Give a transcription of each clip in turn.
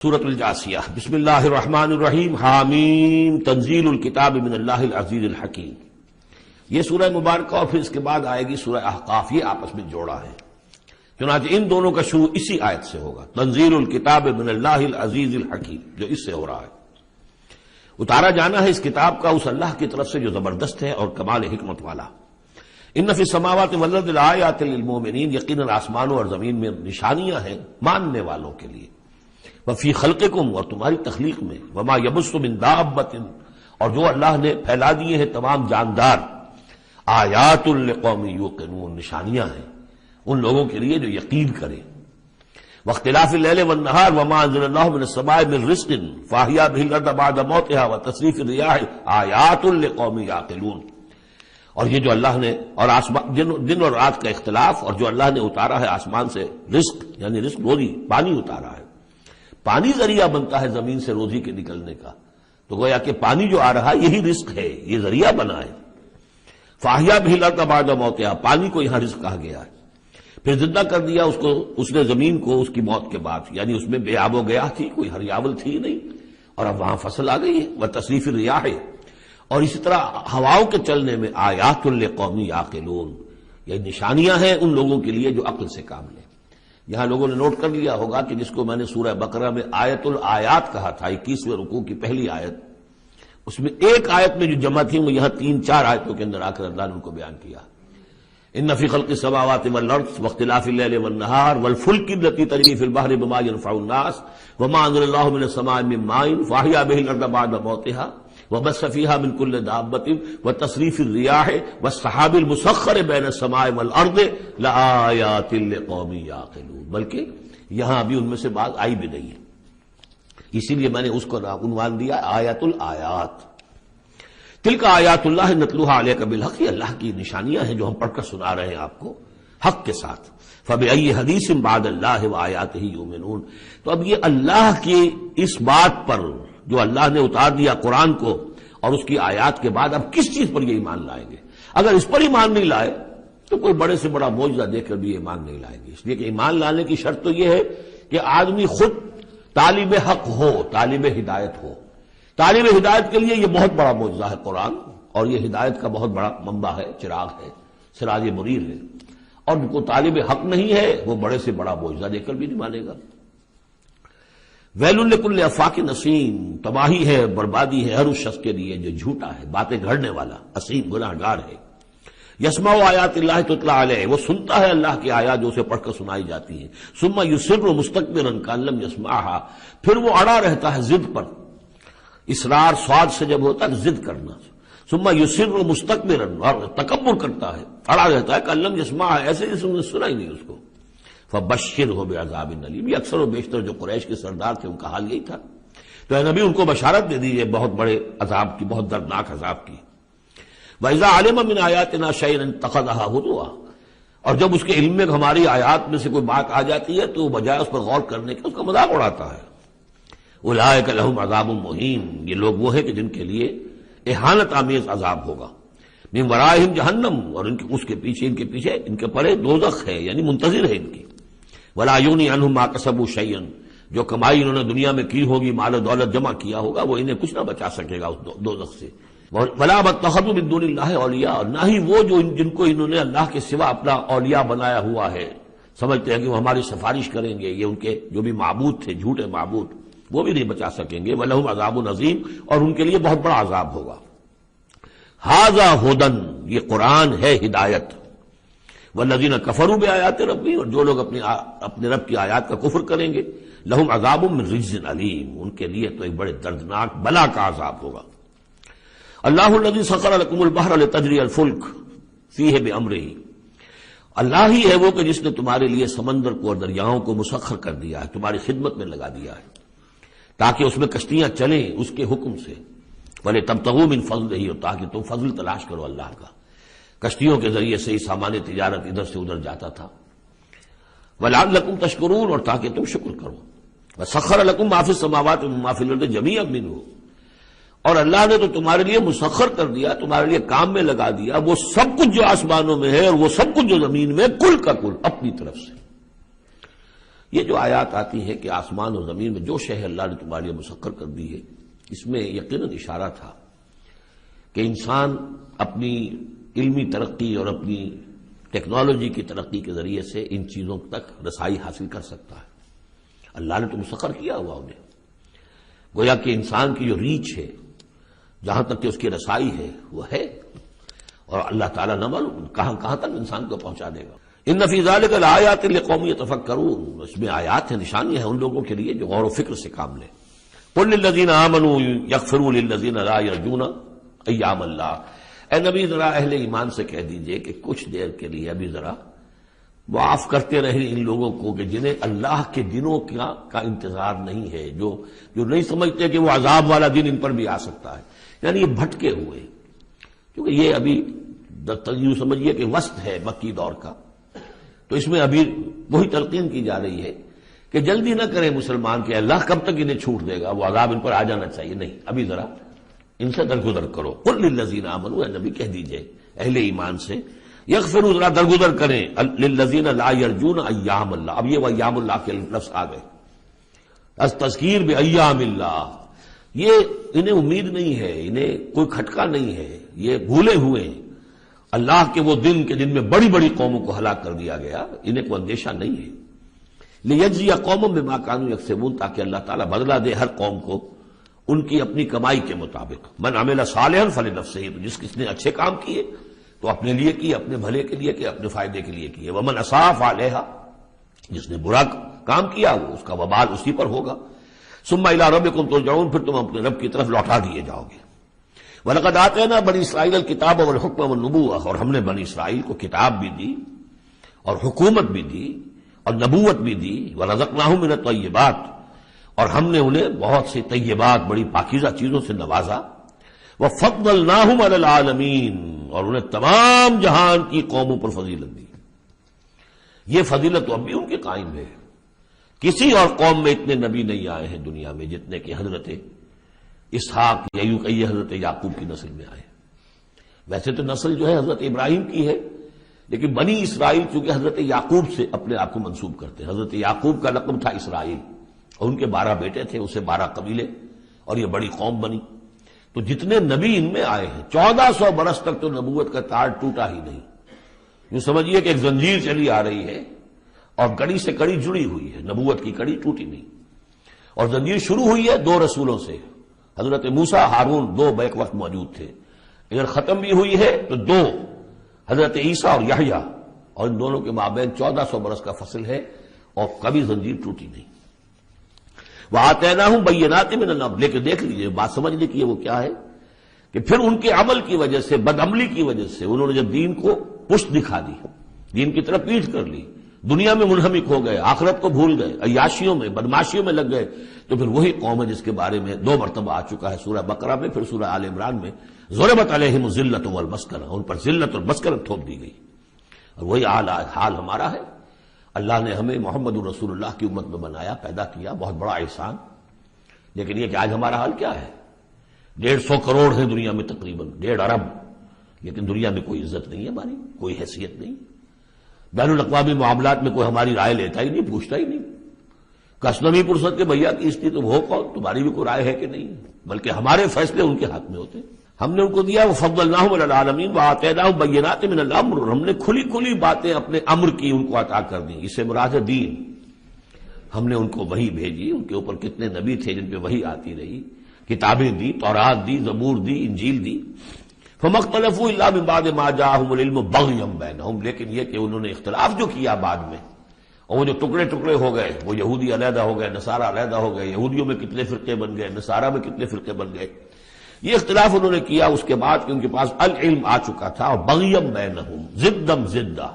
سورۃ الجاثیہ بسم اللہ الرحمن الرحیم حامیم تنزیل الکتاب من اللہ العزیز الحکیم۔ یہ سورہ مبارکہ اور پھر اس کے بعد آئے گی سورہ احقاف، یہ آپس میں جوڑا ہے، چنانچہ ان دونوں کا شروع اسی آیت سے ہوگا، تنزیل الکتاب من اللہ العزیز الحکیم، جو اس سے ہو رہا ہے۔ اتارا جانا ہے اس کتاب کا اس اللہ کی طرف سے جو زبردست ہے اور کمال حکمت والا۔ ان فی السماوات والارض لآیات للمؤمنین، یقیناً آسمانوں اور زمین میں نشانیاں ہیں ماننے والوں کے لیے۔ وفی خلقکم، اور تمہاری تخلیق میں، وما یبث من دابۃ، اور جو اللہ نے پھیلا دیے ہیں تمام جاندار، آیات لقوم یوقنون، نشانیاں ہیں ان لوگوں کے لیے جو یقین کریں۔ واختلاف اللیل والنہار وما انزل اللہ من السماء من رزق فاحیا به الارض بعد موتها وتصریف الریاح آیات لقوم یعقلون، اور یہ جو اللہ نے اور دن اور رات کا اختلاف، اور جو اللہ نے اتارا ہے آسمان سے رزق، یعنی رزق روزی، پانی اتارا ہے۔ پانی ذریعہ بنتا ہے زمین سے روزی کے نکلنے کا، تو گویا کہ پانی جو آ رہا ہے یہی رزق ہے، یہ ذریعہ بنا ہے۔ فاحیا به الارض بعد موتها، پانی کو یہاں رزق کہا گیا ہے۔ پھر زندہ کر دیا اس کو، اس نے زمین کو اس کی موت کے بعد، یعنی اس میں بے آب و گیا تھی، کوئی ہریاول تھی نہیں، اور اب وہاں فصل آ گئی ہے۔ وتصریف الریاح، اور اسی طرح ہواؤں کے چلنے میں آیات لقوم یعقلون، یہ نشانیاں ہیں ان لوگوں کے لیے جو عقل سے کام لیں۔ یہاں لوگوں نے نوٹ کر لیا ہوگا کہ جس کو میں نے سورہ بقرہ میں آیت الآیات کہا تھا، 21ویں رکوع کی پہلی آیت، اس میں ایک آیت میں جو جمع تھی وہ یہاں 3-4 آیتوں کے اندر آ کر اللہ نے ان کو بیان کیا۔ ان فی خلق السماوات والارض واختلاف اللیل والنہار والفلک التی تجری فی البحر بما ينفع الناس وما انزل اللہ من السماء من ماء فاحیا به الارض بعد موتها وبث فيها من كل دابة وتصريف الرياح والسحاب المسخر بين السماء والارض لآیات لقوم یعقلون، بلکہ یہاں ابھی ان میں سے بات آئی بھی نہیں ہے، اسی لیے میں نے اس کو عنوان دیا آیت الآیات۔ تلک آیات اللہ نتلوها علیک بالحق، یہ اللہ کی نشانیاں ہیں جو ہم پڑھ کر سنا رہے ہیں آپ کو حق کے ساتھ۔ فبأی حدیث بعد اللہ وآیاتہ یؤمنون، تو اب یہ اللہ کی اس بات پر جو اللہ نے اتار دیا قرآن کو اور اس کی آیات کے بعد اب کس چیز پر یہ ایمان لائیں گے؟ اگر اس پر ایمان نہیں لائے تو کوئی بڑے سے بڑا معجزہ دیکھ کر بھی ایمان نہیں لائیں گے، اس لیے کہ ایمان لانے کی شرط تو یہ ہے کہ آدمی خود طالب حق ہو، طالب ہدایت ہو۔ طالب ہدایت کے لیے یہ بہت بڑا معجزہ ہے قرآن، اور یہ ہدایت کا بہت بڑا منبع ہے، چراغ ہے، سراج منیر ہے، اور جو طالب حق نہیں ہے وہ بڑے سے بڑا معجزہ دیکھ کر بھی نہیں مانے گا۔ ویل لکل افاک نسیم، تباہی ہے، بربادی ہے ہر اس شخص کے لیے جو جھوٹا ہے، باتیں گھڑنے والا، اسیم، گناہ گار ہے۔ یسمع آیات اللہ تتلی علیہ، وہ سنتا ہے اللہ کی آیات جو اسے پڑھ کر سنائی جاتی ہیں۔ ثم یصر مستکبرا کأن لم یسمعها، پھر وہ اڑا رہتا ہے ضد پر، اصرار سواد سے جب ہوتا ہے ضد کرنا۔ ثم یصر مستکبرا، اور تکبر کرتا ہے، اڑا رہتا ہے کأن لم یسمعها، ایسے جیسے انہوں نے سنا ہی نہیں اس کو۔ فبشرہ بعذاب الیم، یہ اکثر و بیشتر جو قریش کے سردار تھے ان کا حال یہی تھا، تو اے نبی ان کو بشارت دے دیجیے بہت بڑے عذاب کی، بہت دردناک عذاب کی۔ وَإِذَا عَلِمَ مِنْ آیَاتِنَا شَيْئًا اتَّخَذَهَا هُزُوًا، اور جب اس کے علم میں ہماری آیات میں سے کوئی بات آ جاتی ہے تو بجائے اس پر غور کرنے کے اس کا مذاق اڑاتا ہے۔ اولئک لہم عذاب مہین، یہ لوگ وہ ہیں کہ جن کے لیے اہانت آمیز عذاب ہوگا۔ من ورائہم جہنم، اور اس کے پیچھے ان کے پرے دوزخ ہے، یعنی منتظر ہے ان کی۔ ولا یغنی عنہم ما کسبوا شیئا، جو کمائی انہوں نے دنیا میں کی ہوگی، مال و دولت جمع کیا ہوگا، وہ انہیں کچھ نہ بچا سکے گا اس دوزخ سے۔ ولا اتخذوا من دون اللہ اولیاء، اور نہ ہی وہ جو جن کو انہوں نے اللہ کے سوا اپنا اولیاء بنایا ہوا ہے، سمجھتے ہیں کہ وہ ہماری سفارش کریں گے، یہ ان کے جو بھی معبود تھے، جھوٹے معبود، وہ بھی نہیں بچا سکیں گے۔ ولہم عذاب عظیم، اور ان کے لیے بہت بڑا عذاب ہوگا۔ ھذا ھدی، یہ قرآن ہے ہدایت۔ والذین کفروا بآیات ربہم، اور جو لوگ اپنے رب کی آیات کا کفر کریں گے، لہم عذاب من رجز علیم، ان کے لیے تو ایک بڑے دردناک بلا کا عذاب ہوگا۔ اللہ الذی سخر لکم البحر لتجری الفلک فیہ بامرہ، اللہ ہی ہے وہ کہ جس نے تمہارے لیے سمندر کو اور دریاؤں کو مسخر کر دیا ہے، تمہاری خدمت میں لگا دیا ہے، تاکہ اس میں کشتیاں چلیں اس کے حکم سے۔ وَلِتَبْتَغُوا مِن فَضْلِهِ، اور تاکہ تم فضل تلاش کرو اللہ کا، کشتیوں کے ذریعے سے ہی سامان تجارت ادھر سے ادھر جاتا تھا۔ وَلَعَلَّكُمْ تَشْكُرُونَ، اور تاکہ تم شکر کرو۔ وَسَخَّرَ لَكُم مَّا فِي السَّمَاوَاتِ وَمَّا فِي الْأَرْضِ جَمِيعًا مِّنْهُ، اور اللہ نے تو تمہارے لیے مسخر کر دیا، تمہارے لیے کام میں لگا دیا وہ سب کچھ جو آسمانوں میں ہے اور وہ سب کچھ جو زمین میں، کل کا کل اپنی طرف سے۔ یہ جو آیات آتی ہیں کہ آسمان اور زمین میں جو شے اللہ نے تمہارے لیے مسخر کر دی ہے، اس میں یقیناً اشارہ تھا کہ انسان اپنی علمی ترقی اور اپنی ٹیکنالوجی کی ترقی کے ذریعے سے ان چیزوں تک رسائی حاصل کر سکتا ہے۔ اللہ نے تو مسخر کیا ہوا انہیں، گویا کہ انسان کی جو ریچ ہے، جہاں تک کہ اس کی رسائی ہے وہ ہے، اور اللہ تعالیٰ نہ معلوم کہاں تک انسان کو پہنچا دے گا۔ ان فی ذلک لآیات لقوم یتفکرون، اس میں آیات ہیں، نشانیاں ہیں ان لوگوں کے لیے جو غور و فکر سے کام لیں۔ قل للذین آمنوا یغفروا للذین لا یرجون ایام اللہ، اے نبی ذرا اہل ایمان سے کہہ دیجئے کہ کچھ دیر کے لیے ابھی ذرا معاف کرتے رہیں ان لوگوں کو کہ جنہیں اللہ کے دنوں کا انتظار نہیں ہے، جو نہیں سمجھتے کہ وہ عذاب والا دن ان پر بھی آ سکتا ہے، یعنی یہ بھٹکے ہوئے، کیونکہ یہ ابھی یوں سمجھیے کہ وسط ہے مکی دور کا، تو اس میں ابھی وہی تلقین کی جا رہی ہے کہ جلدی نہ کریں مسلمان کہ اللہ کب تک انہیں چھوٹ دے گا، وہ عذاب ان پر آ جانا چاہیے، نہیں، ابھی ذرا ان سے درگزر کرو۔ قل للذین آمنوا، اے نبی کہہ دیجئے اہل ایمان سے، یغفروا ذرا درگزر کریں، للذین لا یرجون ایام اللہ، اب یہ وہ ایام اللہ کے لفظ آ گئے، از تذکیر بایام اللہ، یہ انہیں امید نہیں ہے، انہیں کوئی کھٹکا نہیں ہے، یہ بھولے ہوئے ہیں اللہ کے وہ دن کے جن میں بڑی بڑی قوموں کو ہلاک کر دیا گیا، انہیں کوئی اندیشہ نہیں ہے۔ لیجزی قوم بما کانوا یکسبون، تاکہ اللہ تعالیٰ بدلہ دے ہر قوم کو ان کی اپنی کمائی کے مطابق۔ من عمل صالحا فلنفسہ، تو جس نے اچھے کام کیے تو اپنے لیے کیے، اپنے بھلے کے لیے کیے، اپنے فائدے کے لیے کیے، ومن اساء فعلیہا، جس نے برا کام کیا وہ اس کا وبال اسی پر ہوگا۔ ثم الی ربکم ترجعون، پھر تم اپنے رب کی طرف لوٹا دیے جاؤ گے۔ وَلَقَدْ آتَيْنَا بَنِي إِسْرَائِيلَ الْكِتَابَ وَالْحُكْمَ وَالنُّبُوَّةَ، اور ہم نے بنی اسرائیل کو کتاب بھی دی اور حکومت بھی دی اور نبوت بھی دی۔ وَرَزَقْنَاهُم مِّنَ الطَّيِّبَاتِ، اور ہم نے انہیں بہت سی طیبات، بڑی پاکیزہ چیزوں سے نوازا۔ وَفَضَّلْنَاهُمْ عَلَى الْعَالَمِينَ، اور انہیں تمام جہان کی قوموں پر فضیلت دی۔ یہ فضیلت تو اب بھی ان کے قائم ہے، کسی اور قوم میں اتنے نبی نہیں آئے ہیں دنیا میں جتنے کہ حضرت اسحاق یا یوں کہیے حضرت یعقوب کی نسل میں آئے۔ ویسے تو نسل جو ہے حضرت ابراہیم کی ہے، لیکن بنی اسرائیل چونکہ حضرت یعقوب سے اپنے آپ کو منسوب کرتے ہیں، حضرت یعقوب کا لقب تھا اسرائیل، اور ان کے 12 بیٹے تھے، اسے 12 قبیلے، اور یہ بڑی قوم بنی۔ تو جتنے نبی ان میں آئے ہیں 1400 برس تک تو نبوت کا تار ٹوٹا ہی نہیں، یوں سمجھیے کہ ایک زنجیر چلی آ رہی ہے اور کڑی سے کڑی جڑی ہوئی ہے، نبوت کی کڑی ٹوٹی نہیں، اور زنجیر شروع ہوئی ہے 2 رسولوں سے، حضرت موسیٰ ہارون 2 بیک وقت موجود تھے، اگر ختم بھی ہوئی ہے تو 2 حضرت عیسیٰ اور یحییٰ، اور ان دونوں کے مابین 1400 برس کا فصل ہے اور کبھی زنجیر ٹوٹی نہیں۔ وَآتَيْنَاهُمْ بَيِّنَاتٍ مِّنَ الْأَمْرِ، لیکن دیکھ لیجئے بات سمجھنے کی ہے وہ کیا ہے کہ پھر ان کے عمل کی وجہ سے، بدعملی کی وجہ سے، انہوں نے جب دین کو پشت دکھا دی، دین کی طرف پیٹھ کر لی، دنیا میں منہمک ہو گئے، آخرت کو بھول گئے، عیاشیوں میں، بدماشیوں میں لگ گئے، تو پھر وہی قوم ہے جس کے بارے میں 2 مرتبہ آ چکا ہے سورہ بقرہ میں، پھر سورہ آل عمران میں، ضربت علیہم الذلۃ والمسکنہ، ان پر ذلت اور مسکنت تھوپ دی گئی۔ اور وہی حال ہمارا ہے۔ اللہ نے ہمیں محمد رسول اللہ کی امت میں بنایا، پیدا کیا، بہت بڑا احسان، لیکن یہ کہ آج ہمارا حال کیا ہے؟ 150 کروڑ ہیں دنیا میں، تقریباً 1.5 ارب، لیکن دنیا میں کوئی عزت نہیں ہے ہماری، کوئی حیثیت نہیں، بین الاقوامی معاملات میں کوئی ہماری رائے لیتا ہی نہیں، پوچھتا ہی نہیں۔ کسنوی پرسد کے بھیا کی استھی تو وہ کون، تمہاری بھی کوئی رائے ہے کہ نہیں، بلکہ ہمارے فیصلے ان کے ہاتھ میں ہوتے ہیں۔ ہم نے ان کو دیا وَفَضَّلْنَاهُمْ عَلَى الْعَالَمِينَ وَآتَيْنَاهُمْ بَيِّنَاتٍ مِّنَ الْأَمْرِ، ہم نے کھلی کھلی باتیں اپنے امر کی ان کو عطا کر دی، اس سے مراد ہے دین۔ ہم نے ان کو وحی بھیجی، ان کے اوپر کتنے نبی تھے جن پہ وحی آتی رہی، کتابیں دی، تورات دی، زبور دی، انجیل دی۔ فَمَا اخْتَلَفُوا إِلَّا مِن بَعْدِ مَا جَاءَهُمُ الْعِلْمُ بَغْيًا بَيْنَهُمْ، لیکن یہ کہ انہوں نے اختلاف جو کیا بعد میں، اور وہ جو ٹکڑے ٹکڑے ہو گئے، وہ یہودی علیحدہ ہو گئے، نصارہ علیحدہ ہو گئے، یہودیوں میں کتنے فرقے بن گئے، نصارہ میں کتنے فرقے بن گئے، یہ اختلاف انہوں نے کیا اس کے بعد کہ ان کے پاس العلم آ چکا تھا، اور بغیم بینہم، ضدم ضدہ،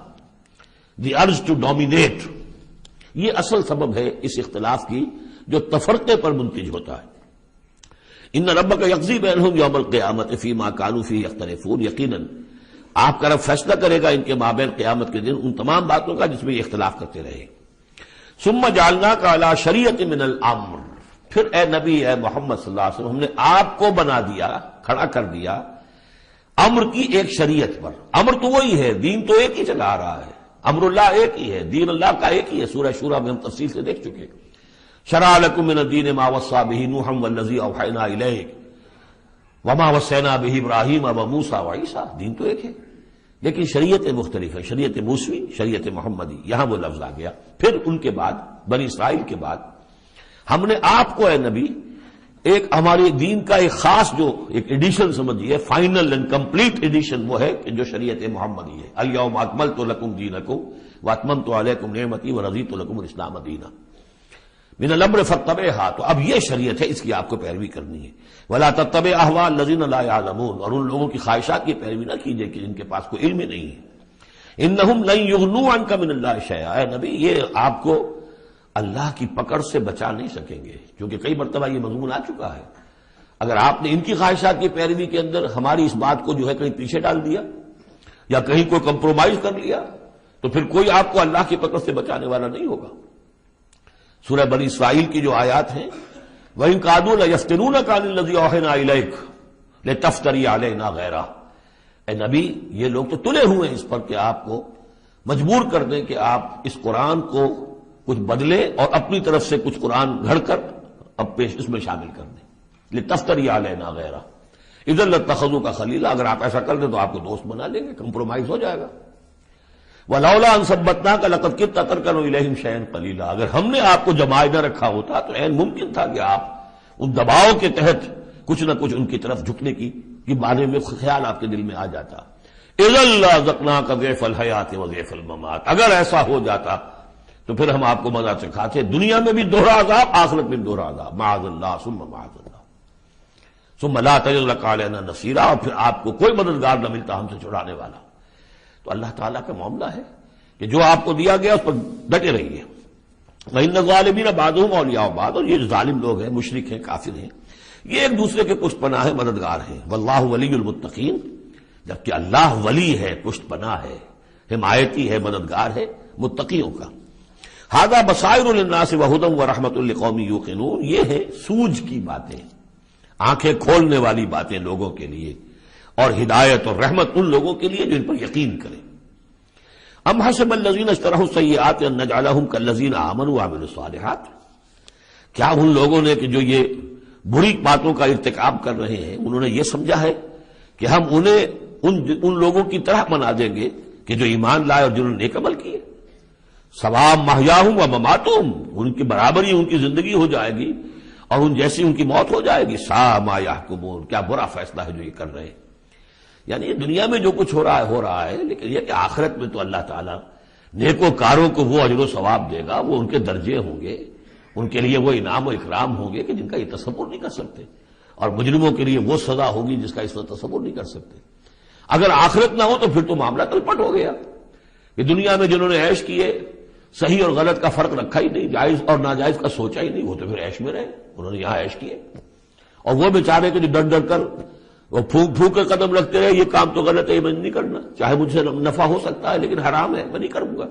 دی ارج ٹو ڈومینیٹ، یہ اصل سبب ہے اس اختلاف کی جو تفرقے پر منتج ہوتا ہے۔ ان ربک یقضی بینہم یوم القیامۃ فیما کانوا فیہ یختلفون، یقیناً آپ کا رب فیصلہ کرے گا ان کے مابین قیامت کے دن ان تمام باتوں کا جس میں یہ اختلاف کرتے رہے۔ ثم جعلناک علی شریعۃ من الامر، پھر اے نبی، اے محمد صلی اللہ علیہ وسلم، ہم نے آپ کو بنا دیا، کھڑا کر دیا امر کی ایک شریعت پر۔ امر تو وہی ہے، دین تو ایک ہی چلا آ رہا ہے، امر اللہ ایک ہی ہے، دین اللہ کا ایک ہی ہے، سورہ شورى میں ہم تفصیل سے دیکھ چکے. شرع لکم من الدین ما وصى به نوحا والذی اوحینا الیک وما وصینا به ابراہیم وموسیٰ وعیسیٰ. دین تو ایک ہے لیکن شریعتیں مختلف ہیں، شریعت موسوی، شریعت محمدی. یہاں وہ لفظ آ گیا. پھر ان کے بعد بنی اسرائیل کے بعد ہم نے آپ کو اے نبی ایک ہمارے دین کا ایک خاص جو ایک ایڈیشن سمجھیے، فائنل اینڈ کمپلیٹ ایڈیشن وہ ہے کہ جو شریعت محمدی ہے. الیوم اکملت لکم دینکم واتممت علیکم نعمتی ورضیت لکم الاسلام دینا من الامر فاتبعها. تو اب یہ شریعت ہے، اس کی آپ کو پیروی کرنی ہے. ولا تتبع اهواء الذین لا يعلمون. اور ان لوگوں کی خواہشات کی پیروی نہ کیجیے کہ جن کے پاس کوئی علم ہی نہیں ہے. انہم لن یغنوا عنک من اللہ شیئا. اے نبی یہ آپ کو اللہ کی پکڑ سے بچا نہیں سکیں گے، کیونکہ کئی مرتبہ یہ مضمون آ چکا ہے. اگر آپ نے ان کی خواہشات کی پیروی کے اندر ہماری اس بات کو جو ہے کہیں پیچھے ڈال دیا یا کہیں کوئی کمپرومائز کر لیا تو پھر کوئی آپ کو اللہ کی پکڑ سے بچانے والا نہیں ہوگا. سورہ بنی اسرائیل کی جو آیات ہیں، وَإِن كَادُوا لَيَفْتِنُونَكَ عَنِ الَّذِي أَوْحَيْنَا إِلَيْكَ لِتَفْتَرِيَ عَلَيْنَا غَيْرَهُ. اے نبی یہ لوگ تو تلے ہوئے ہیں اس پر کہ آپ کو مجبور کر دیں کہ آپ اس قرآن کو کچھ بدلے اور اپنی طرف سے کچھ قرآن گھڑ کر اب اس میں شامل کر دیں. لِتَفْتَرِيَ عَلَيْنَا غَيْرَهُ اِذًا لَاتَّخَذُوكَ خَلِيلًا. اگر آپ ایسا کر دیں تو آپ کو دوست بنا لیں گے، کمپرومائز ہو جائے گا. وَلَوْلَا أَن ثَبَّتْنَاكَ لَقَدْ كِدتَّ تَرْكَنُ إِلَيْهِمْ شَيْئًا قَلِيلًا. اگر ہم نے آپ کو جمائے نہ رکھا ہوتا تو عین ممکن تھا کہ آپ ان دباؤ کے تحت کچھ نہ کچھ ان کی طرف جھکنے کی بارے میں خیال آپ کے دل میں آ جاتا. إِذًا لَأَذَقْنَاكَ ضِعْفَ الْحَيَاةِ وَضِعْفَ الْمَمَاتِ. اگر ایسا ہو جاتا تو پھر ہم آپ کو مزہ چکھاتے، دنیا میں بھی دوہرا عذاب، آخرت میں بھی دوہرا عذاب. معاذ اللہ ثم معاذ اللہ ثم لا تجد لك علينا نصيرا. اور پھر آپ کو کوئی مددگار نہ ملتا ہم سے چھڑانے والا. تو اللہ تعالیٰ کا معاملہ ہے کہ جو آپ کو دیا گیا اس پر ڈٹے رہیے. وَإِنَّ الظَّالِمِينَ بَعْضُهُمْ أَوْلِيَاءُ بَعْضٍ. اور یہ جو ظالم لوگ ہیں، مشرک ہیں، کافر ہیں، یہ ایک دوسرے کے پشت پناہ مددگار ہیں. وَاللَّهُ وَلِيُّ الْمُتَّقِينَ. جبکہ اللہ ولی ہے، پشت پناہ ہے، حمایتی ہے، مددگار ہے متقیوں کا. ھذا بصائر للناس وہدی ورحمۃ لقوم یوقنون. یہ ہے سوجھ کی باتیں، آنکھیں کھولنے والی باتیں لوگوں کے لیے، اور ہدایت اور رحمت ان لوگوں کے لیے جو ان پر یقین کریں. ام حسب الذین اجترحوا السیئات ان نجعلہم کالذین آمنوا وعملوا الصالحات. کیا ان لوگوں نے کہ جو یہ بری باتوں کا ارتکاب کر رہے ہیں، انہوں نے یہ سمجھا ہے کہ ہم انہیں ان لوگوں کی طرح بنا دیں گے کہ جو ایمان لائے اور جنہوں نے نیک عمل کیے. سواء محیاہم و مماتہم. ان کی برابری ان کی زندگی ہو جائے گی اور ان جیسی ان کی موت ہو جائے گی. ساء ما یحکمون. کیا برا فیصلہ ہے جو یہ کر رہے ہیں. یعنی دنیا میں جو کچھ ہو رہا ہے لیکن یہ کہ آخرت میں تو اللہ تعالیٰ نیکوکاروں کو وہ اجر و ثواب دے گا، وہ ان کے درجے ہوں گے، ان کے لیے وہ انعام و اکرام ہوں گے کہ جن کا یہ تصور نہیں کر سکتے، اور مجرموں کے لیے وہ سزا ہوگی جس کا اس وقت تصور نہیں کر سکتے. اگر آخرت نہ ہو تو پھر تو معاملہ تلپٹ ہو گیا کہ دنیا میں جنہوں نے عیش کیے، صحیح اور غلط کا فرق رکھا ہی نہیں، جائز اور ناجائز کا سوچا ہی نہیں، وہ تو پھر عیش میں رہے. انہوں نے یہاں عیش کیے، اور وہ بیچارے کہ جو ڈر ڈر کر وہ پھونک پھونک کے قدم رکھتے رہے، یہ کام تو غلط ہے، یہ میں نہیں کرنا، چاہے مجھ سے نفع ہو سکتا ہے لیکن حرام ہے، میں نہیں کروں گا.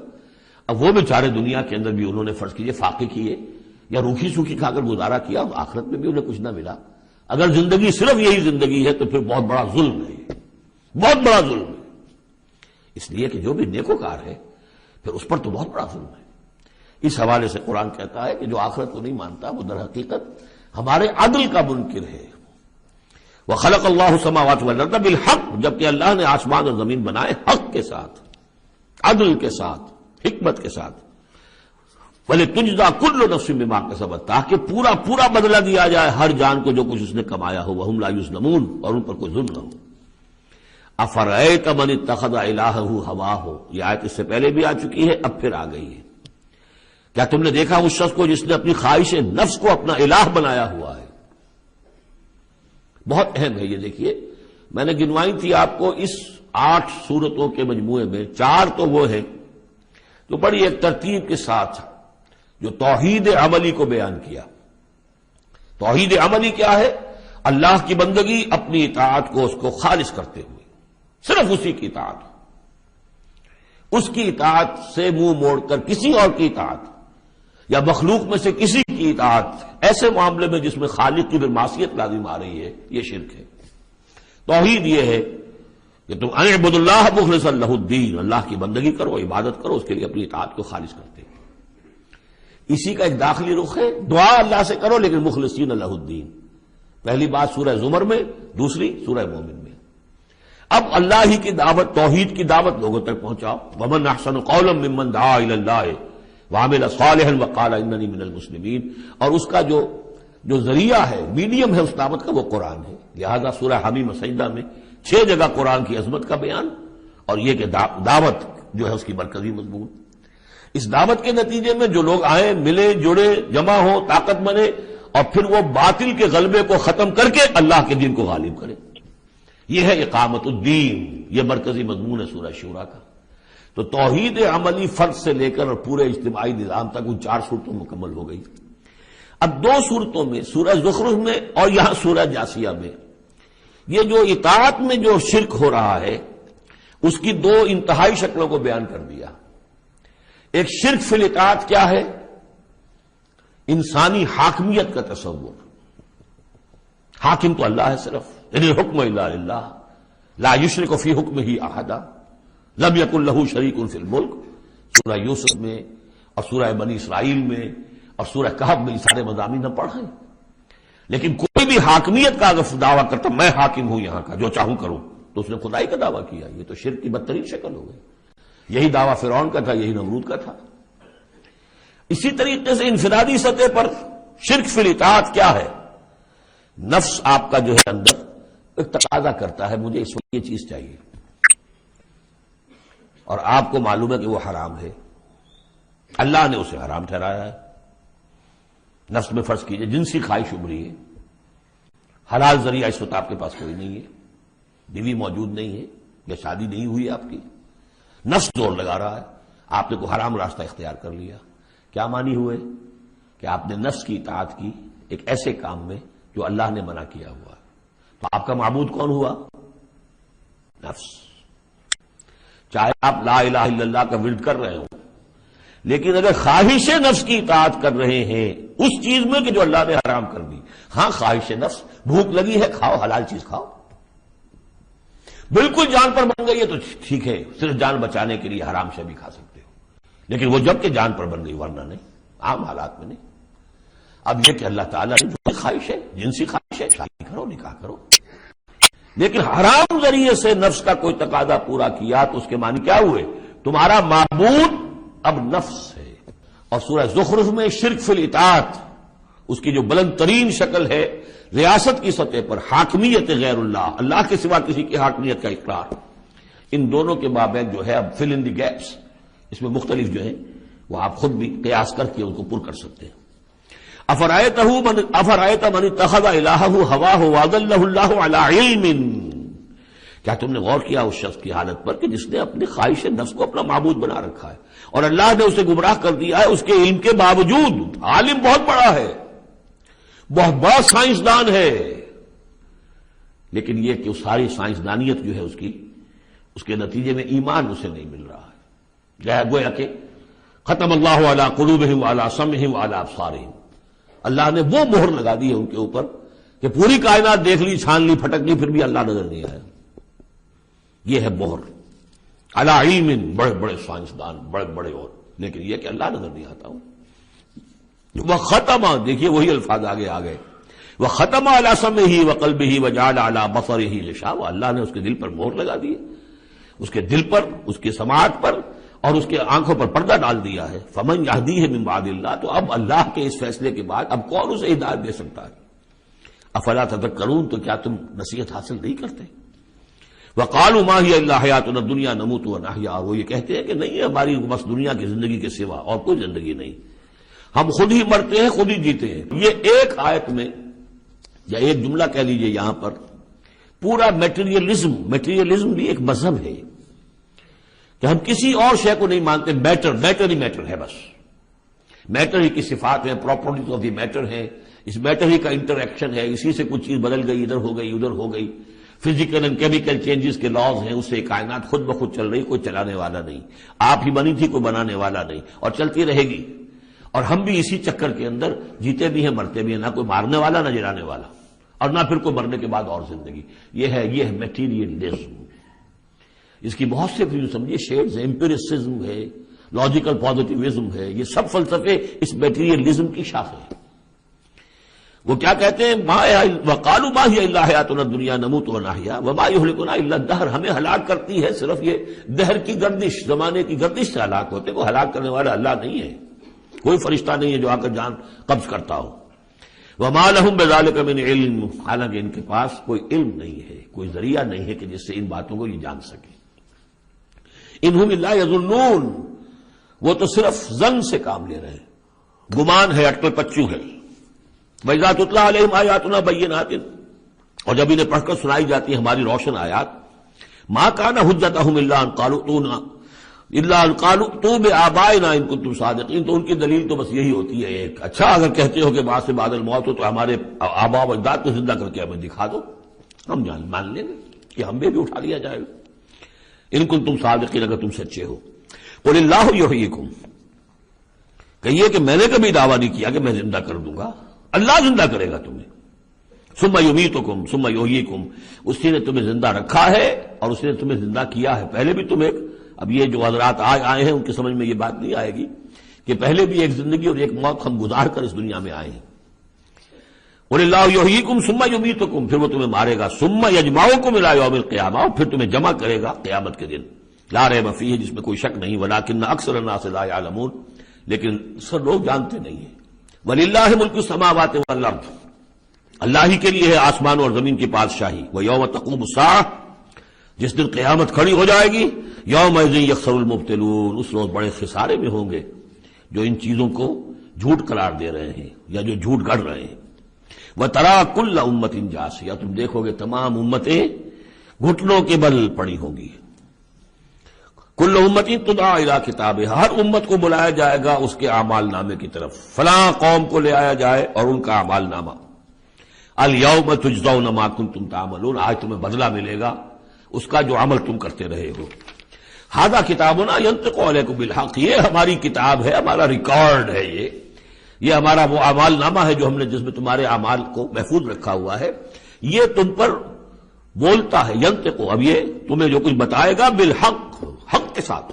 اب وہ بیچارے دنیا کے اندر بھی انہوں نے فرض کیجیے فاقے کیے یا روکھی سوکھی کھا کر گزارا کیا، آخرت میں بھی انہیں کچھ نہ ملا. اگر زندگی صرف یہی زندگی ہے تو پھر بہت بڑا ظلم ہے، بہت بڑا ظلم ہے. اس لیے کہ جو بھی نیکوکار ہے پھر اس پر تو بہت بڑا ظلم ہے. اس حوالے سے قرآن کہتا ہے کہ جو آخرت کو نہیں مانتا وہ در حقیقت ہمارے عدل کا منکر ہے. وَخَلَقَ اللَّهُ السَّمَاوَاتِ وَالْأَرْضَ بِالْحَقِّ. جبکہ اللہ نے آسمان اور زمین بنائے حق کے ساتھ، عدل کے ساتھ، حکمت کے ساتھ. وَلِتُجْزَىٰ كُلُّ نَفْسٍ بِمَا كَسَبَتْ. تاکہ پورا بدلہ دیا جائے ہر جان کو جو کچھ اس نے کمایا ہو. وَهُمْ لَا يُظْلَمُونَ. اور ان پر کوئی ظلم نہ ہو. أَفَرَأَيْتَ مَنِ اتَّخَذَ إِلَٰهَهُ هَوَاهُ. یہ آیت اس سے پہلے بھی آ چکی ہے، اب پھر آ گئی ہے. کیا تم نے دیکھا اس شخص کو جس نے اپنی خواہش نفس کو اپنا الہ بنایا ہوا ہے. بہت اہم ہے یہ. دیکھیے میں نے گنوائی تھی آپ کو اس 8 سورتوں کے مجموعے میں 4 تو وہ ہیں جو بڑی ایک ترتیب کے ساتھ جو توحید عملی کو بیان کیا. توحید عملی کیا ہے؟ اللہ کی بندگی، اپنی اطاعت کو اس کو خالص کرتے ہوئے صرف اسی کی اطاعت، اس کی اطاعت سے منہ موڑ کر کسی اور کی اطاعت یا مخلوق میں سے کسی کی اطاعت ایسے معاملے میں جس میں خالق کی پھر معصیت لازم آ رہی ہے، یہ شرک ہے. توحید یہ ہے کہ تم اعبدوا اللہ مخلصا لہ الدین، اللہ کی بندگی کرو، عبادت کرو، اس کے لیے اپنی اطاعت کو خالص کرتے ہیں۔ اسی کا ایک داخلی رخ ہے، دعا اللہ سے کرو لیکن مخلصین لہ الدین۔ پہلی بات سورہ زمر میں، دوسری سورہ مومن میں۔ اب اللہ ہی کی دعوت، توحید کی دعوت لوگوں تک پہنچاؤ۔ ومن احسن قولا ممن دعا الی اللہ وعمل صالحا وقال اننی من المسلمین، اور اس کا جو ذریعہ ہے، میڈیم ہے اس دعوت کا، وہ قرآن ہے۔ لہذا سورہ حمیم سجدہ میں 6 جگہ قرآن کی عظمت کا بیان، اور یہ کہ دعوت جو ہے اس کی مرکزی مضمون۔ اس دعوت کے نتیجے میں جو لوگ آئیں، ملے، جڑے، جمع ہو، طاقت بنے، اور پھر وہ باطل کے غلبے کو ختم کر کے اللہ کے دین کو غالب کرے، یہ ہے اقامت الدین، یہ مرکزی مضمون ہے سورہ شورى کا۔ تو توحید عملی فرد سے لے کر اور پورے اجتماعی نظام تک ان 4 صورتوں مکمل ہو گئی۔ اب 2 صورتوں میں، سورہ زخرف میں اور یہاں سورہ جاثیہ میں، یہ جو اطاعت میں جو شرک ہو رہا ہے اس کی 2 انتہائی شکلوں کو بیان کر دیا۔ ایک شرک فی الاطاعت کیا ہے؟ انسانی حاکمیت کا تصور، حاکم تو اللہ ہے صرف، ان الحکم الا للہ لا یشرک فی حکمہ احدا لم یکن لہ شریک فی الملک، سورہ یوسف میں اور سورہ بنی اسرائیل میں اور سورہ کہف میں یہ سارے مضامین ہم پڑھیں۔ لیکن کوئی بھی حاکمیت کا اگر دعویٰ کرتا میں حاکم ہوں یہاں کا، جو چاہوں کروں، تو اس نے خدائی کا دعویٰ کیا، یہ تو شرک کی بدترین شکل ہو گئی۔ یہی دعویٰ فرعون کا تھا، یہی نمرود کا تھا۔ اسی طریقے سے انفرادی سطح پر شرک فی الاطاعت کیا ہے؟ نفس آپ کا جو ہے اندر ایک تقاضا کرتا ہے مجھے اس وقت یہ چیز چاہیے، اور آپ کو معلوم ہے کہ وہ حرام ہے، اللہ نے اسے حرام ٹھہرایا ہے۔ نفس میں فرض کیجئے جنسی خواہش ابھری ہے، حلال ذریعہ اس وقت آپ کے پاس کوئی نہیں ہے، بیوی موجود نہیں ہے یا شادی نہیں ہوئی آپ کی، نفس زور لگا رہا ہے، آپ نے کوئی حرام راستہ اختیار کر لیا۔ کیا مانی ہوئے کہ آپ نے نفس کی اطاعت کی ایک ایسے کام میں جو اللہ نے منع کیا ہوا ہے۔ تو آپ کا معبود کون ہوا؟ نفس۔ چاہے آپ لا الہ الا اللہ کا ورد کر رہے ہوں، لیکن اگر خواہش نفس کی اطاعت کر رہے ہیں اس چیز میں کہ جو اللہ نے حرام کر دی، ہاں خواہش نفس، بھوک لگی ہے کھاؤ، حلال چیز کھاؤ، بالکل جان پر بن گئی ہے تو ٹھیک ہے، صرف جان بچانے کے لیے حرام سے بھی کھا سکتے ہو، لیکن وہ جب کہ جان پر بن گئی، ورنہ نہیں، عام حالات میں نہیں۔ اب یہ کہ اللہ تعالیٰ نے جو خواہش ہے، جنسی خواہش ہے، شادی کرو، نکاح کرو، لیکن حرام ذریعے سے نفس کا کوئی تقاضا پورا کیا تو اس کے معنی کیا ہوئے؟ تمہارا معبود اب نفس ہے۔ اور سورہ زخرف میں شرک فی الاطاعت، اس کی جو بلند ترین شکل ہے، ریاست کی سطح پر حاکمیت غیر اللہ، اللہ کے سوا کسی کی حاکمیت کا اقرار، ان دونوں کے مابین جو ہے اب فل ان دی گیپس، اس میں مختلف جو ہے وہ آپ خود بھی قیاس کر کے ان کو پر کر سکتے ہیں۔ افرأیت من اتخذ الہہ ہواہ واضلہ اللہ علی علم، کیا تم نے غور کیا اس شخص کی حالت پر کہ جس نے اپنی خواہش نفس کو اپنا معبود بنا رکھا ہے، اور اللہ نے اسے گمراہ کر دیا ہے اس کے علم کے باوجود۔ عالم بہت بڑا ہے، بہت بڑا سائنسدان ہے، لیکن یہ کہ اس ساری سائنسدانیت جو ہے اس کے نتیجے میں ایمان اسے نہیں مل رہا ہے۔ گویا کہ ختم اللہ علی قلوبہم وعلی سمعہم وعلی ابصارہم، اللہ نے وہ مہر لگا دی ہے ان کے اوپر کہ پوری کائنات دیکھ لی، چھان لی، پھٹک لی، پھر بھی اللہ نظر نہیں آیا۔ یہ ہے مہر علی علم، بڑے بڑے سائنسدان، بڑے بڑے، اور لیکن یہ کہ اللہ نظر نہیں آتا ہوں۔ وہ ختم، دیکھیے وہی الفاظ آگے آ گئے، وہ ختم علی سمعہ وقلبہ وجعل علی بصرہ غشاوہ، اللہ نے اس کے دل پر مہر لگا دی، اس کے دل پر، اس کی سماعت پر اور اس کے آنکھوں پر پردہ ڈال دیا ہے۔ فمن یہدیہ من بعد اللہ، تو اب اللہ کے اس فیصلے کے بعد اب کون اسے ہدایت دے سکتا ہے؟ افلا تذکرون، تو کیا تم نصیحت حاصل نہیں کرتے؟ وقالوا ما هي الا حیاتنا الدنیا نموت ونحیا، اور وہ یہ کہتے ہیں کہ نہیں ہماری بس دنیا کی زندگی کے سوا اور کوئی زندگی نہیں، ہم خود ہی مرتے ہیں، خود ہی جیتے ہیں۔ یہ ایک آیت میں یا ایک جملہ کہہ لیجئے یہاں پر پورا میٹیریلزم بھی ایک مذہب ہے کہ ہم کسی اور شے کو نہیں مانتے، میٹر ہی میٹر ہے، بس میٹر ہی کی صفات ہیں، پراپرٹیز آف دی میٹر ہیں، اس میٹر ہی کا انٹریکشن ہے، اسی سے کچھ چیز بدل گئی، ادھر ہو گئی ادھر ہو گئی، فزیکل اینڈ کیمیکل چینجز کے لاز ہیں، اس سے کائنات خود بخود چل رہی، کوئی چلانے والا نہیں، آپ ہی بنی تھی، کوئی بنانے والا نہیں، اور چلتی رہے گی، اور ہم بھی اسی چکر کے اندر جیتے بھی ہیں مرتے بھی ہیں، نہ کوئی مارنے والا نہ جلانے والا، اور نہ پھر کوئی مرنے کے بعد اور زندگی۔ یہ ہے میٹیریلزم، اس کی بہت سے پھر سمجھیے شیڈز ہیں، امپیریسزم ہے، لاجیکل پازیٹیوزم ہے، یہ سب فلسفے اس میٹیریلزم کی شاخیں ہیں۔ وہ کیا کہتے ہیں، وقالوا ما هي الا حیاتنا الدنیا نموت ونحیا وما یہلکنا الا الدہر، ہمیں ہلاک کرتی ہے صرف یہ دہر کی گردش، زمانے کی گردش سے ہلاک ہوتے، وہ ہلاک کرنے والا اللہ نہیں ہے، کوئی فرشتہ نہیں ہے جو آ کر جان قبض کرتا ہو۔ وما لهم بذلک من علم، حالانکہ ان کے پاس کوئی علم نہیں ہے، کوئی ذریعہ نہیں ہے کہ جس سے ان باتوں کو یہ جان سکے۔ انہم الا یظنون، وہ تو صرف ظن سے کام لے رہے ہیں، گمان ہے، اٹکل پچو ہے۔ وَإِذَا تُتْلَىٰ عَلَيْهِمْ آيَاتُنَا بَيِّنَاتٍ، اور جب انہیں پڑھ کر سنائی جاتی ہے ہماری روشن آیات، مَا كَانَ حُجَّتُهُمْ إِلَّا أَن قَالُوا ائْتُوا بِآبَائِنَا إِن كُنتُمْ صَادِقِينَ، تو ان کی دلیل تو بس یہی ہوتی ہے ایک، اچھا اگر کہتے ہو کہ بعد سے بعد الموت ہو تو ہمارے آباء و اجداد کو زندہ کر کے ہمیں دکھا دو، ہم مان لیں گے کہ ہم بھی اٹھا لیا جائے گا، ان کنتم صادقین، اگر تم سچے ہو۔ قل اللہ یحییکم، کہیے کہ میں نے کبھی دعویٰ نہیں کیا کہ میں زندہ کر دوں گا، اللہ زندہ کرے گا تمہیں۔ ثم یمیتکم ثم یحییکم، اسی نے تمہیں زندہ رکھا ہے اور اسی نے تمہیں زندہ کیا ہے۔ پہلے بھی تم ایک، اب یہ جو حضرات آج آئے ہیں ان کی سمجھ میں یہ بات نہیں آئے گی کہ پہلے بھی ایک زندگی اور ایک موت ہم گزار کر اس دنیا میں آئے ہیں۔ قل اللہ یحییکم ثم یمیتکم، پھر وہ تمہیں مارے گا، ثم یجمعکم الی یوم القیامہ، اور پھر تمہیں جمع کرے گا قیامت کے دن، لا ریب فیہ، جس میں کوئی شک نہیں، ولکن اکثر الناس لا یعلمون، لیکن سب لوگ جانتے نہیں ہیں۔ وللہ ملک السماوات والارض، اللہ ہی کے لیے ہے آسمان اور زمین کی بادشاہی۔ ویوم تقوم الساعہ، جس دن قیامت کھڑی ہو جائے گی، یومئذ یخسر المبطلون، اس روز بڑے خسارے میں ہوں گے جو ان چیزوں کو جھوٹ قرار دے رہے ہیں یا جو جھوٹ گڑھ رہے ہیں۔ وترا کل امۃ جاثیہ، تم دیکھو گے تمام امتیں گھٹنوں کے بل پڑی ہوں گی۔ کل امت تدعی الی کتابہا، ہر امت کو بلایا جائے گا اس کے اعمال نامے کی طرف، فلاں قوم کو لے آیا جائے اور ان کا اعمال نامہ، الیوم تجزون ما کنتم تعملون، آج تمہیں بدلہ ملے گا اس کا جو عمل تم کرتے رہے ہو۔ ھذا کتابنا ینطق علیکم بالحق، یہ ہماری کتاب ہے، ہمارا ریکارڈ ہے، یہ ہمارا وہ اعمال نامہ ہے جو ہم نے، جس میں تمہارے اعمال کو محفوظ رکھا ہوا ہے، یہ تم پر بولتا ہے، ینطق، اب یہ تمہیں جو کچھ بتائے گا بالحق، حق کے ساتھ۔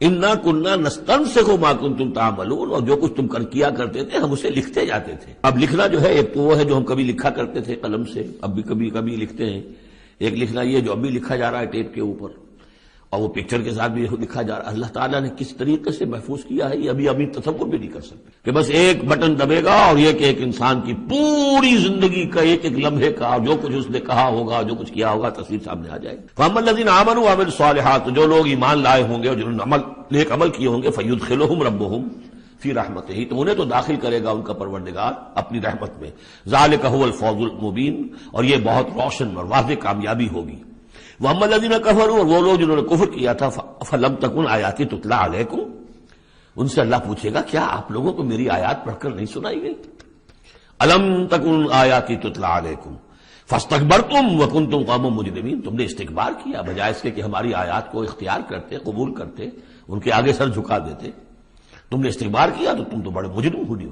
انا کننا نستنسخ ما کنتم تعملون، اور جو کچھ تم کیا کرتے تھے ہم اسے لکھتے جاتے تھے۔ اب لکھنا جو ہے ایک تو وہ ہے جو ہم کبھی لکھا کرتے تھے قلم سے، اب بھی کبھی لکھتے ہیں، ایک لکھنا یہ جو اب بھی لکھا جا رہا ہے ٹیپ کے اوپر، اور وہ پکچر کے ساتھ بھی لکھا جا رہا ہے۔ اللہ تعالیٰ نے کس طریقے سے محفوظ کیا ہے یہ ابھی تصور بھی نہیں کر سکتے، کہ بس ایک بٹن دبے گا اور یہ کہ ایک انسان کی پوری زندگی کا ایک ایک لمحے کا جو کچھ اس نے کہا ہوگا، جو کچھ کیا ہوگا، تصویر سامنے آ جائے گی۔ فَأَمَّا الَّذِينَ آمَنُوا وَعَمِلُوا الصَّالِحَاتِ، جو لوگ ایمان لائے ہوں گے اور جنہوں نے نیک عمل کیے ہوں گے، فَيُدْخِلُهُمْ رَبُّهُمْ فِي رَحْمَتِهِ، تو انہیں تو داخل کرے گا ان کا پروردگار اپنی رحمت میں۔ ذَلِكَ هُوَ الْفَوْزُ الْمُبِينُ، اور یہ بہت روشن اور واضح کامیابی ہوگی۔ وَأَمَّا الَّذِينَ كَفَرُوا، اور وہ لوگ جنہوں نے کفر کیا تھا، فَلَمْ تَكُنْ آيَاتِي تُتْلَىٰ عَلَيْكُمْ، ان سے اللہ پوچھے گا کیا آپ لوگوں کو میری آیات پڑھ کر نہیں سنائی گئی؟ أَلَمْ تَكُنْ آيَاتِي تُتْلَىٰ عَلَيْكُمْ فَاسْتَكْبَرْتُمْ وَكُنْتُمْ قَوْمًا مُجْرِمِينَ، تم نے استکبار کیا بجائے اس کے کہ ہماری آیات کو اختیار کرتے، قبول کرتے، ان کے آگے سر جھکا دیتے، تم نے استکبار کیا تو تم تو بڑے مجرم ہوئے۔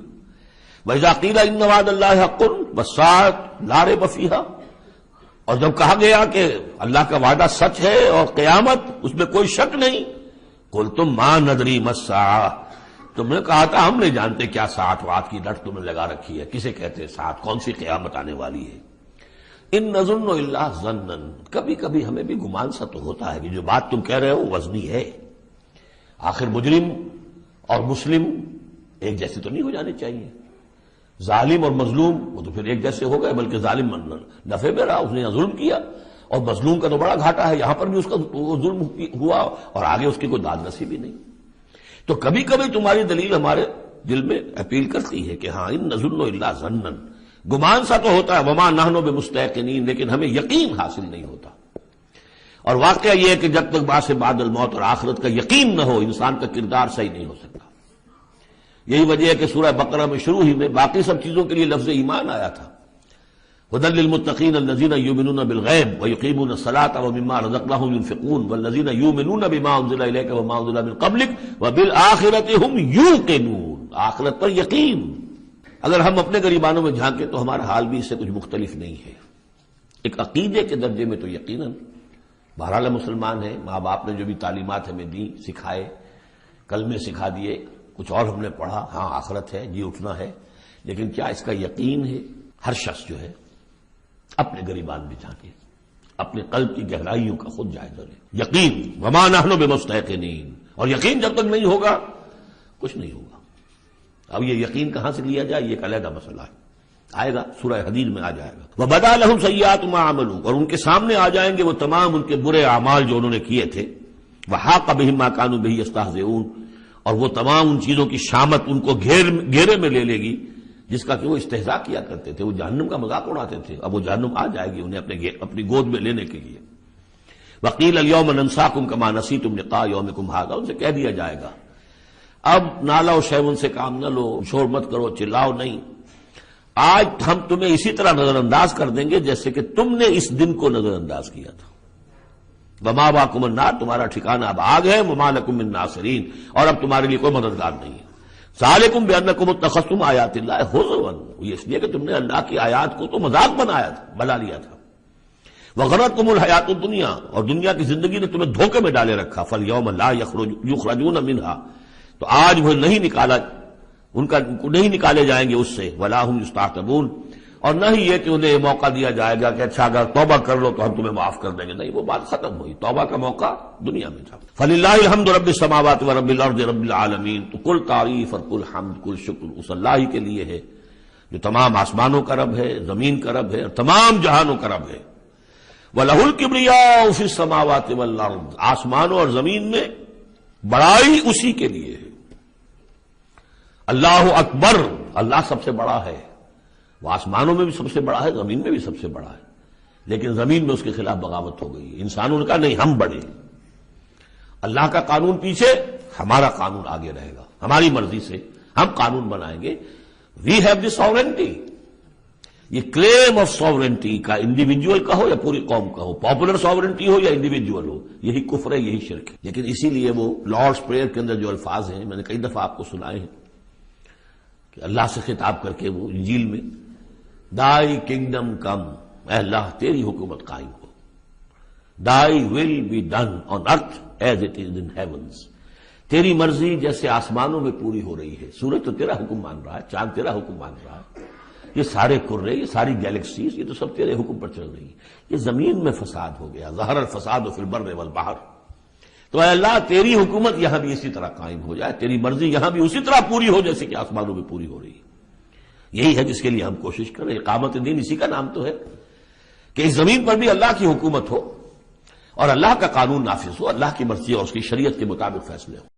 وَإِذَا قِيلَ إِنَّ وَعْدَ اللَّهِ حَقٌّ وَالسَّاعَةُ لَا رَيْبَ فِيهَا، اور جب کہا گیا کہ اللہ کا وعدہ سچ ہے اور قیامت اس میں کوئی شک نہیں، قُلْتُم مَا نَدْرِي مَا السَّاعَةُ، تم نے کہا تھا ہم نہیں جانتے کیا ساعت وعد کی لٹ تم نے لگا رکھی ہے، کسے کہتے ہیں ساعت، کون سی قیامت آنے والی ہے۔ ان نظن الا ظنا، کبھی کبھی ہمیں بھی گمان سا تو ہوتا ہے کہ جو بات تم کہہ رہے ہو وزنی ہے، آخر مجرم اور مسلم ایک جیسے تو نہیں ہو جانے چاہیے، ظالم اور مظلوم وہ تو پھر ایک جیسے ہو گئے، بلکہ ظالم نفع میں رہا، اس نے ظلم کیا، اور مظلوم کا تو بڑا گھاٹا ہے، یہاں پر بھی اس کا ظلم ہوا اور آگے اس کی کوئی داد نصیب ہی نہیں۔ تو کبھی کبھی تمہاری دلیل ہمارے دل میں اپیل کرتی ہے کہ ہاں ان نظن الا ظنا، گمان سا تو ہوتا ہے، وما نحن بمستيقنين، لیکن ہمیں یقین حاصل نہیں ہوتا۔ اور واقعہ یہ ہے کہ جب تک بعد سے بعد الموت اور آخرت کا یقین نہ ہو انسان کا کردار صحیح نہیں ہو سکتا۔ یہی وجہ ہے کہ سورہ بقرہ میں شروع ہی میں باقی سب چیزوں کے لیے لفظ ایمان آیا تھا، هدى للمتقين الذين يؤمنون بالغیب ويقيمون الصلاة ومما رزقناهم ينفقون والذين يؤمنون بما انزل اليك وما انزل من قبلك وبالآخرة هم يوقنون، آخرت پر یقین۔ اگر ہم اپنے غریبانوں میں جھانکیں تو ہمارا حال بھی اس سے کچھ مختلف نہیں ہے۔ ایک عقیدے کے درجے میں تو یقیناً بہرحال مسلمان ہیں، ماں باپ نے جو بھی تعلیمات ہمیں دی، سکھائے، کلمے سکھا دیے، کچھ اور ہم نے پڑھا، ہاں آخرت ہے، جی اٹھنا ہے، لیکن کیا اس کا یقین ہے؟ ہر شخص جو ہے اپنے گریبان میں جانے، اپنے قلب کی گہرائیوں کا خود جائزہ لے۔ یقین وما نحن بمستيقنين، اور یقین جب تک نہیں ہوگا کچھ نہیں ہوگا۔ اب یہ یقین کہاں سے لیا جائے، یہ ایک علیحدہ مسئلہ ہے، آئے گا سورہ حدید میں آ جائے گا۔ وبدا لهم سیئات ما عملوا، اور ان کے سامنے آ جائیں گے وہ تمام ان کے برے اعمال جو انہوں نے کیے تھے۔ وحاق بهم ما كانوا به يستهزئون، اور وہ تمام ان چیزوں کی شامت ان کو گھیرے میں لے لے گی جس کا کہ وہ استہزاء کیا کرتے تھے، وہ جہنم کا مذاق اڑاتے تھے، اب وہ جہنم آ جائے گی انہیں اپنی گود میں لینے کے لیے۔ وقیل اليوم ننساكم كما نسيتم لقاء يومكم هذا، ان سے کہہ دیا جائے گا اب نالا و شیون سے کام نہ لو، شور مت کرو، چلاؤ نہیں، آج ہم تمہیں اسی طرح نظر انداز کر دیں گے جیسے کہ تم نے اس دن کو نظر انداز کیا تھا۔ ومأواكم النار، تمہارا ٹھکانہ اب آگ ہے، وما لكم من ناصرین، اور اب تمہارے لیے کوئی مددگار نہیں ہے۔ ذالکم بأنکم اتخذتم آیات اللہ ہزوا، یہ اس لیے کہ تم نے اللہ کی آیات کو تو مذاق بنا لیا تھا۔ وغرتکم الحیات الدنیا، اور دنیا کی زندگی نے تمہیں دھوکے میں ڈالے رکھا۔ فالیوم لا یخرجون منہا، تو آج وہ نہیں نکالے جائیں گے اس سے۔ ولا هم یستعتبون، اور نہ ہی یہ کہ انہیں یہ موقع دیا جائے گا کہ اچھا اگر توبہ کر لو تو ہم تمہیں معاف کر دیں گے، نہیں، وہ بات ختم ہوئی، توبہ کا موقع دنیا میں تھا۔ فللہ الحمد رب السماوات ورب الارض رب العالمین، تو کل تعریف اور کل حمد کل شکر اس اللہ ہی کے لیے ہے جو تمام آسمانوں کا رب ہے، زمین کا رب ہے اور تمام جہانوں کا رب ہے۔ وَلَهُ الْكِبْرِيَاءُ فِي السَّمَاوَاتِ وَالْأَرْضِ، آسمانوں اور زمین میں بڑائی اسی کے لیے ہے۔ اللہ اکبر، اللہ سب سے بڑا ہے، وہ آسمانوں میں بھی سب سے بڑا ہے، زمین میں بھی سب سے بڑا ہے، لیکن زمین میں اس کے خلاف بغاوت ہو گئی، انسانوں نے کہا نہیں ہم بڑے، اللہ کا قانون پیچھے، ہمارا قانون آگے رہے گا، ہماری مرضی سے ہم قانون بنائیں گے۔ وی ہیو دی ساورنٹی، یہ کلیم آف ساورنٹی کا انڈیویجول کا ہو یا پوری قوم کا ہو، پاپولر ساورنٹی ہو یا انڈیویجول ہو، یہی کفر ہے، یہی شرک ہے۔ لیکن اسی لیے وہ لارڈس پریئر کے اندر جو الفاظ ہیں میں نے کئی دفعہ آپ کو سنائے ہیں کہ اللہ سے خطاب کر کے وہ انجیل میں دائی کنگڈم کم، اے اللہ تیری حکومت قائم ہو، thy will be done on earth as it is in heavens, تیری مرضی جیسے آسمانوں میں پوری ہو رہی ہے۔ سورج تو تیرا حکم مان رہا ہے، چاند تیرا حکم مان رہا ہے، یہ سارے کرے، یہ ساری گیلیکسیز، یہ تو سب تیرے حکم پر چل رہی ہے۔ یہ زمین میں فساد ہو گیا، ظہر الفساد فی البر والبحر، تو اے اللہ تیری حکومت یہاں بھی اسی طرح قائم ہو جائے، تیری مرضی یہاں بھی اسی طرح پوری ہو جیسے کہ آسمانوں میں پوری ہو رہی ہے۔ یہی ہے جس کے لیے ہم کوشش کریں، اقامت دین اسی کا نام تو ہے کہ اس زمین پر بھی اللہ کی حکومت ہو اور اللہ کا قانون نافذ ہو، اللہ کی مرضی اور اس کی شریعت کے مطابق فیصلے ہوں۔